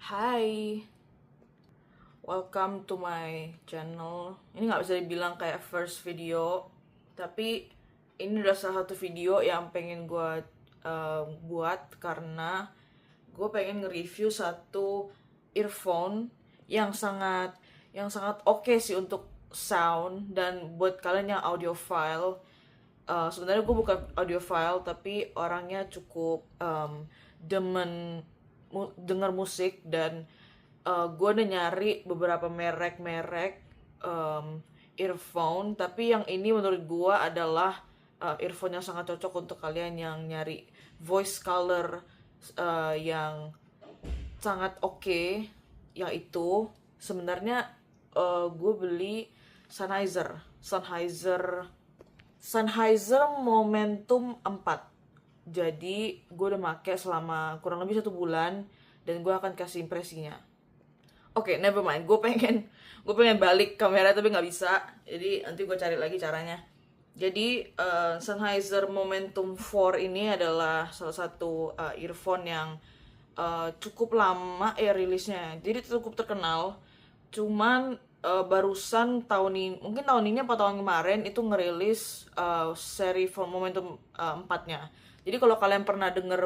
Hai, welcome to my channel. Ini nggak bisa dibilang kayak first video, tapi ini udah salah satu video yang pengen gue buat karena gue pengen nge-review satu earphone yang sangat oke sih untuk sound dan buat kalian yang audiophile. Sebenarnya gue bukan audiophile tapi orangnya cukup demen denger musik dan gue udah nyari beberapa merek-merek earphone, tapi yang ini menurut gue adalah earphone yang sangat cocok untuk kalian yang nyari voice color yang sangat oke. Yaitu sebenarnya gue beli Sennheiser Momentum 4. Jadi gue udah make selama kurang lebih 1 bulan dan gue akan kasih impresinya. Oke, never mind. Gue pengen balik kamera tapi nggak bisa. Jadi nanti gue cari lagi caranya. Jadi Sennheiser Momentum 4 ini adalah salah satu earphone yang cukup lama ya rilisnya. Jadi cukup terkenal. Cuman barusan mungkin tahun ini atau tahun kemarin itu ngerilis seri Momentum 4-nya. Jadi kalau kalian pernah denger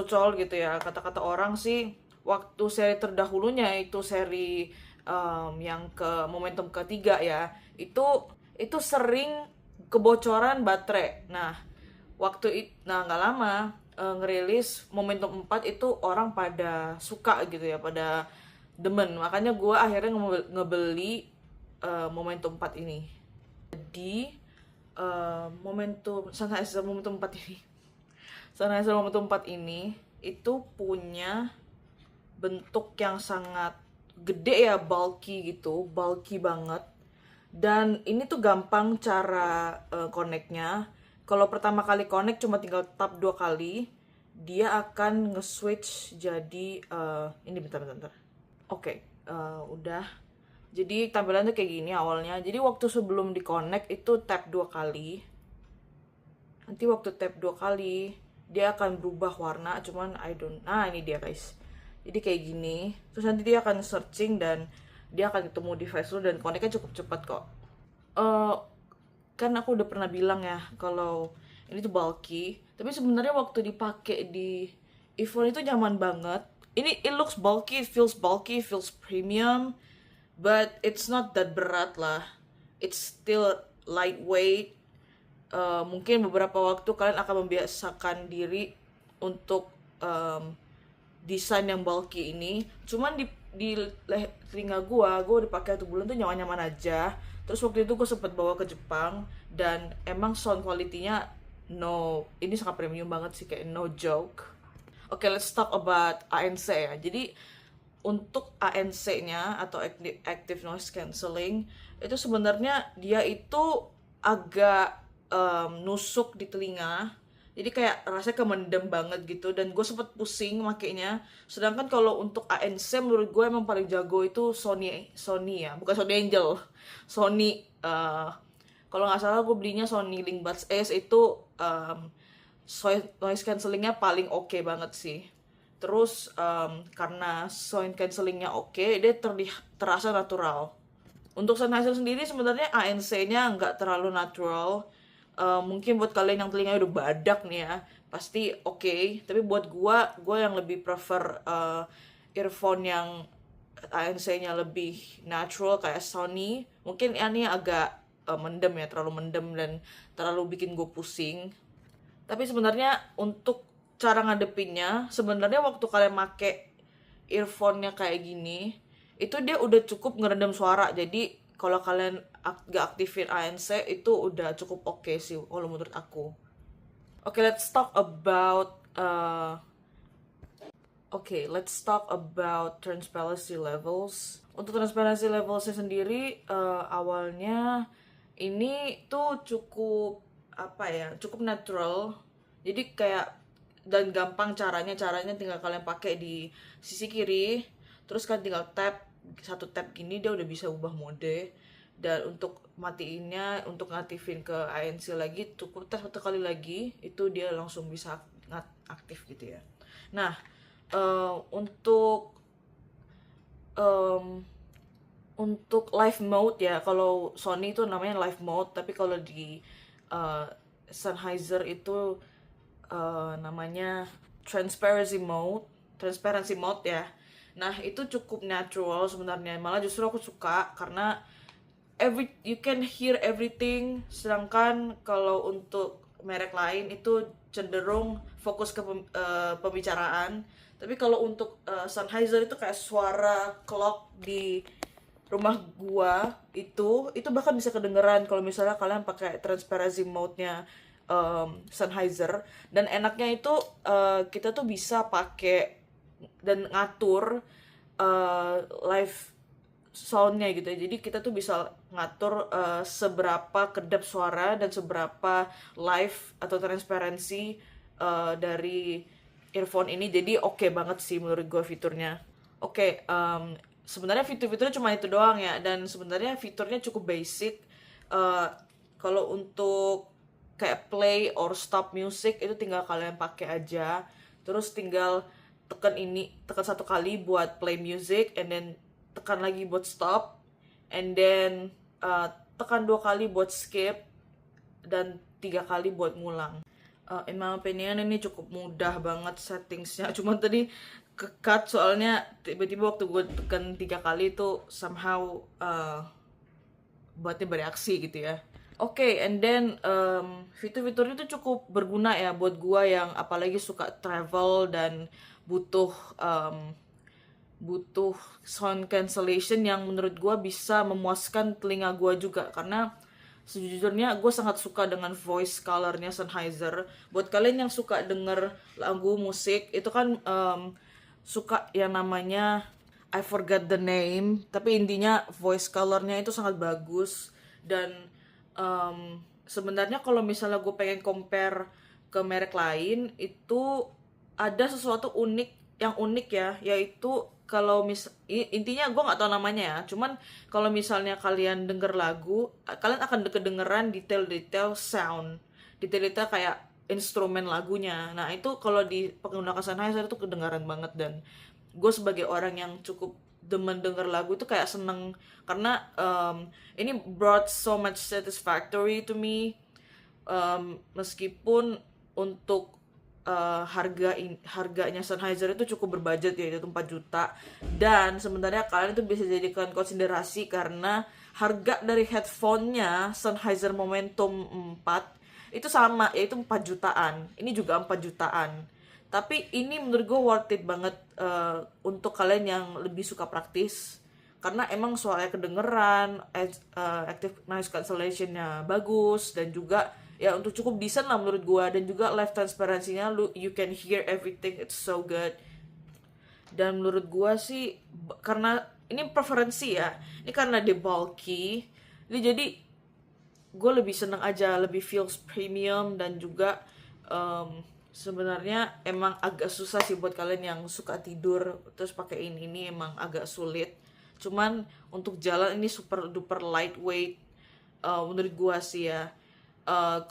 col gitu ya, kata-kata orang sih waktu seri terdahulunya itu seri yang ke Momentum ketiga ya, itu sering kebocoran baterai. Nah, nggak lama ngerilis Momentum 4 itu orang pada suka gitu ya, pada demen. Makanya gue akhirnya ngebeli Momentum 4 ini. Jadi Sennheiser Momentum 4 ini itu punya bentuk yang sangat gede ya, bulky banget. Dan ini tuh gampang cara connect-nya. Kalau pertama kali connect cuma tinggal tap 2 kali, dia akan nge-switch jadi ini bentar. Oke, udah. Jadi tampilannya kayak gini awalnya. Jadi waktu sebelum di-connect itu tap 2 kali. Nanti waktu tap 2 kali dia akan berubah warna, cuman nah ini dia guys. Jadi kayak gini. Terus nanti dia akan searching dan dia akan ketemu device lu dan connect-nya cukup cepat kok. Kan aku udah pernah bilang ya kalau ini tuh bulky, tapi sebenarnya waktu dipakai di earphone itu nyaman banget. It looks bulky, it feels premium, but it's not that berat lah. It's still lightweight. Mungkin beberapa waktu kalian akan membiasakan diri untuk desain yang bulky ini. Cuman di telinga gue udah pakai 1 bulan tuh nyaman-nyaman aja. Terus waktu itu gue sempet bawa ke Jepang dan emang sound quality-nya ini sangat premium banget sih, kayak no joke. Oke, let's talk about ANC ya. Jadi untuk ANC-nya atau active noise cancelling itu sebenarnya dia itu agak nusuk di telinga. Jadi kayak rasanya kemendem banget gitu dan gue sempet pusing makainya. Sedangkan kalau untuk ANC menurut gue emang paling jago itu Sony ya, bukan Sony Angel. Sony kalau nggak salah gue belinya Sony Linkbuds S itu noise cancellingnya paling oke banget sih. Terus karena sound cancellingnya oke, dia terasa natural. Untuk Sennheiser sendiri sebenarnya ANC-nya nggak terlalu natural. Mungkin buat kalian yang telinganya udah badak nih ya, pasti oke. Tapi buat gua yang lebih prefer earphone yang ANC-nya lebih natural kayak Sony. Mungkin ini agak mendem ya, terlalu mendem dan terlalu bikin gue pusing. Tapi sebenarnya untuk cara ngadepinnya, sebenarnya waktu kalian make earphone-nya kayak gini, itu dia udah cukup ngeredam suara. Jadi kalau kalian gak aktifin ANC itu udah cukup oke sih kalau menurut aku. Let's talk about transparency levels. Untuk transparency levelsnya sendiri awalnya ini tuh cukup cukup natural. Jadi kayak dan gampang caranya tinggal kalian pakai di sisi kiri, terus kan tinggal satu tap gini dia udah bisa ubah mode. Dan untuk matiinnya, untuk ngaktifin ke ANC lagi cukup tes 1 kali lagi, itu dia langsung bisa aktif gitu ya. Nah, Untuk um, untuk live mode ya, kalau Sony itu namanya live mode, tapi kalau di uh, Sennheiser itu namanya transparency mode ya. Nah, itu cukup natural sebenarnya. Malah justru aku suka karena you can hear everything, sedangkan kalau untuk merek lain itu cenderung fokus ke pembicaraan. Tapi kalau untuk Sennheiser itu kayak suara clock di rumah gua itu bahkan bisa kedengeran kalau misalnya kalian pakai transparency mode-nya Sennheiser. Dan enaknya itu kita tuh bisa pakai dan ngatur live soundnya gitu ya. Jadi kita tuh bisa ngatur seberapa kedap suara dan seberapa live atau transparansi dari earphone ini. Jadi oke banget sih menurut gue fiturnya. Oke, sebenarnya fitur-fiturnya cuma itu doang ya, dan sebenarnya fiturnya cukup basic. Kalau untuk kayak play or stop music itu tinggal kalian pakai aja. Terus tinggal tekan satu kali buat play music, and then tekan lagi buat stop, and then tekan 2 kali buat skip, dan 3 kali buat ngulang. In my opinion ini cukup mudah banget settingsnya. Cuman tadi ke-cut soalnya tiba-tiba waktu gue tekan 3 kali itu somehow buatnya bereaksi gitu ya. Oke, and then fitur-fiturnya itu cukup berguna ya buat gue yang apalagi suka travel dan butuh sound cancellation yang menurut gue bisa memuaskan telinga gue juga. Karena sejujurnya gue sangat suka dengan voice colornya Sennheiser. Buat kalian yang suka denger lagu musik itu kan suka yang namanya I forgot the name, tapi intinya voice colornya itu sangat bagus. Dan sebenarnya kalau misalnya gue pengen compare ke merek lain, itu ada sesuatu yang unik ya, yaitu kalau intinya gue nggak tahu namanya ya, cuman kalau misalnya kalian denger lagu, kalian akan kedengeran detail-detail sound, detail-detail kayak instrumen lagunya. Nah itu kalau di penggunaan Sennheiser itu kedengaran banget, dan gue sebagai orang yang cukup demen denger lagu itu kayak seneng, karena ini brought so much satisfactory to me. Meskipun untuk harganya Sennheiser itu cukup berbudget ya, itu 4 juta. Dan sebenarnya kalian itu bisa jadikan konsiderasi karena harga dari headphone-nya Sennheiser Momentum 4 itu sama, yaitu 4 jutaan. Ini juga 4 jutaan. Tapi ini menurut gue worth it banget untuk kalian yang lebih suka praktis. Karena emang suaranya kedengeran, active noise cancellation-nya bagus, dan juga ya untuk cukup decent lah menurut gua. Dan juga live transparansinya you can hear everything, it's so good. Dan menurut gua sih, karena ini preferensi ya, ini karena dia bulky, ini jadi gue lebih seneng aja, lebih feels premium. Dan juga sebenarnya emang agak susah sih buat kalian yang suka tidur terus pakai ini emang agak sulit. Cuman untuk jalan ini super duper lightweight menurut gua sih ya.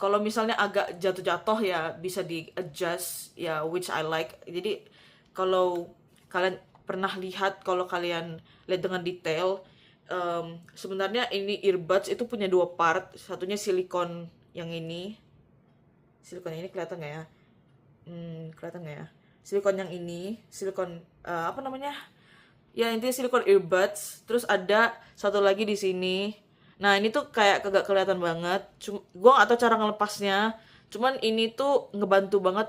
Kalau misalnya agak jatuh-jatuh ya bisa di adjust ya, which I like. Jadi kalau kalian pernah lihat, kalau kalian lihat dengan detail, sebenarnya ini earbuds itu punya 2 part. Satunya silikon, yang ini silikon ini kelihatan nggak ya? Kelihatan nggak ya? Silikon yang ini, silikon apa namanya? Ya intinya silikon earbuds. Terus ada satu lagi di sini. Nah ini tuh kayak kagak kelihatan banget. Gue nggak tahu cara ngelepasnya. Cuman ini tuh ngebantu banget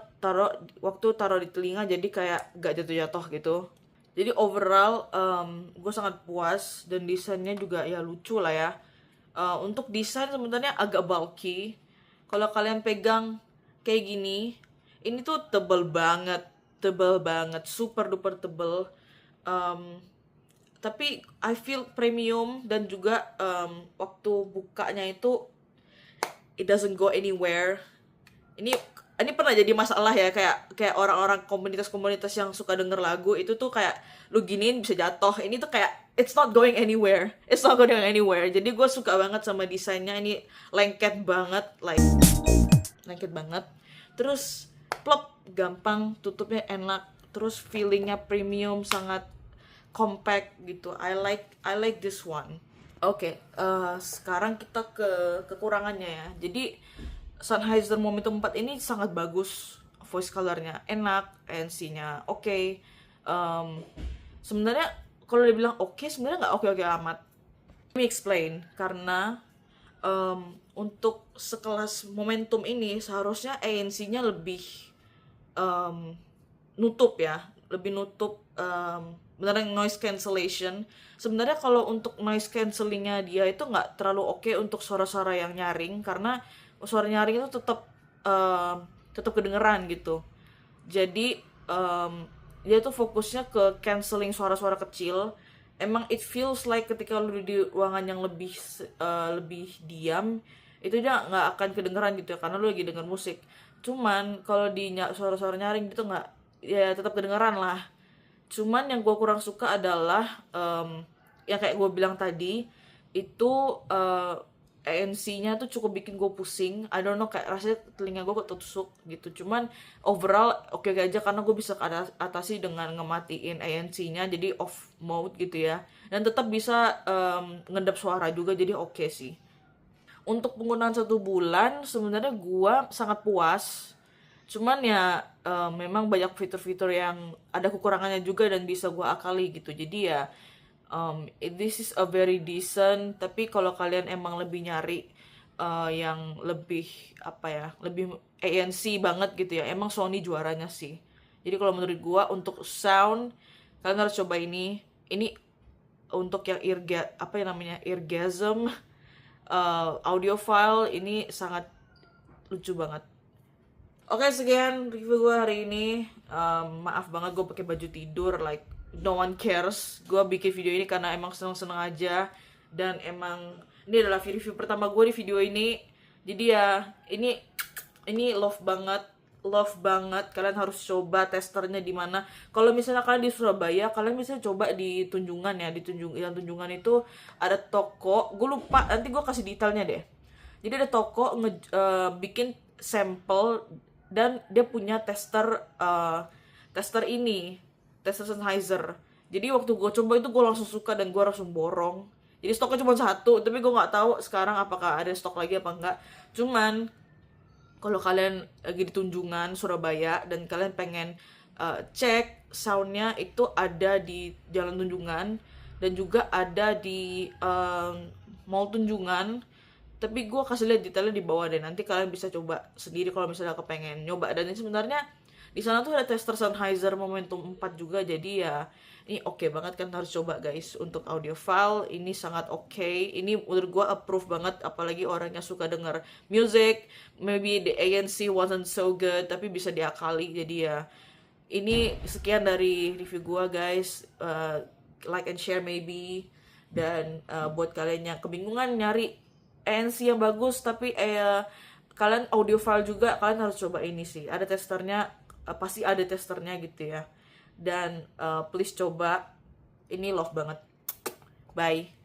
waktu taruh di telinga, jadi kayak gak jatuh-jatuh gitu. Jadi overall gue sangat puas, dan desainnya juga ya lucu lah ya. Untuk desain sebenarnya agak bulky. Kalau kalian pegang kayak gini, ini tuh tebel banget, super duper tebel. Tapi I feel premium, dan juga waktu bukanya itu it doesn't go anywhere. Ini pernah jadi masalah ya, kayak orang-orang komunitas yang suka denger lagu itu tuh kayak lu giniin bisa jatuh. Ini tuh kayak it's not going anywhere. Jadi gue suka banget sama desainnya. Ini lengket banget, lengket banget. Terus plop, gampang, tutupnya enak. terus feelingnya premium, sangat compact gitu. I like this one. Oke, sekarang kita ke kekurangannya ya. Jadi Sennheiser Momentum 4 ini sangat bagus, voice colornya enak, ANC-nya oke. Sebenarnya kalau dibilang oke, sebenarnya nggak oke-oke amat. Let me explain, karena untuk sekelas Momentum ini seharusnya ANC-nya lebih nutup ya, lebih nutup, beneran noise cancellation. Sebenarnya kalau untuk noise cancellingnya dia itu nggak terlalu oke untuk suara-suara yang nyaring, karena suara nyaring itu tetap kedengeran gitu. Jadi dia tuh fokusnya ke canceling suara-suara kecil. Emang it feels like ketika lu di ruangan yang lebih diam, itu dia nggak akan kedengeran gitu ya, karena lu lagi denger musik. Cuman kalau di suara-suara nyaring gitu nggak, ya tetap kedengeran lah. Cuman yang gue kurang suka adalah yang kayak gue bilang tadi, itu ANC-nya tuh cukup bikin gue pusing. I don't know, kayak rasanya telinga gue ketusuk gitu. Cuman overall oke aja, karena gue bisa atasi dengan ngematiin ANC-nya jadi off mode gitu ya. Dan tetap bisa ngedap suara juga, jadi oke sih. Untuk penggunaan 1 bulan sebenarnya gue sangat puas. Cuman ya memang banyak fitur-fitur yang ada kekurangannya juga dan bisa gue akali gitu. Jadi ya this is a very decent, tapi kalau kalian emang lebih nyari yang lebih apa ya, lebih ANC banget gitu ya, emang Sony juaranya sih. Jadi kalau menurut gue untuk sound kalian harus coba ini untuk yang apa yang namanya eargasm, audiophile, ini sangat lucu banget. Oke, sekian review gue hari ini. Maaf banget gue pakai baju tidur, like no one cares. Gue bikin video ini karena emang seneng-seneng aja, dan emang ini adalah review pertama gue di video ini. Jadi ya ini love banget. Kalian harus coba testernya di mana. Kalau misalnya kalian di Surabaya, kalian bisa coba di Tunjungan ya. Di Tunjungan itu ada toko, gue lupa, nanti gue kasih detailnya deh. Jadi ada toko bikin sampel, dan dia punya tester Sennheiser. Jadi waktu gue coba itu gue langsung suka dan gue langsung borong. Jadi stoknya cuma 1, tapi gue nggak tahu sekarang apakah ada stok lagi apa enggak. Cuman kalau kalian lagi di Tunjungan Surabaya dan kalian pengen cek soundnya, itu ada di Jalan Tunjungan dan juga ada di Mall Tunjungan. Tapi gue kasih lihat detailnya di bawah deh, nanti kalian bisa coba sendiri kalau misalnya kepengen nyoba. Dan ini sebenarnya di sana tuh ada tester Sennheiser Momentum 4 juga, jadi ya ini oke banget kan, harus coba guys. Untuk audiophile ini sangat oke. Ini menurut gue approve banget, apalagi orang yang suka denger music, maybe the ANC wasn't so good tapi bisa diakali. Jadi ya ini sekian dari review gue guys. Like and share maybe. Dan buat kalian yang kebingungan nyari ANC yang bagus tapi kalian audiophile juga, kalian harus coba ini sih. Ada testernya, pasti ada testernya gitu ya. Dan please coba, ini love banget. Bye.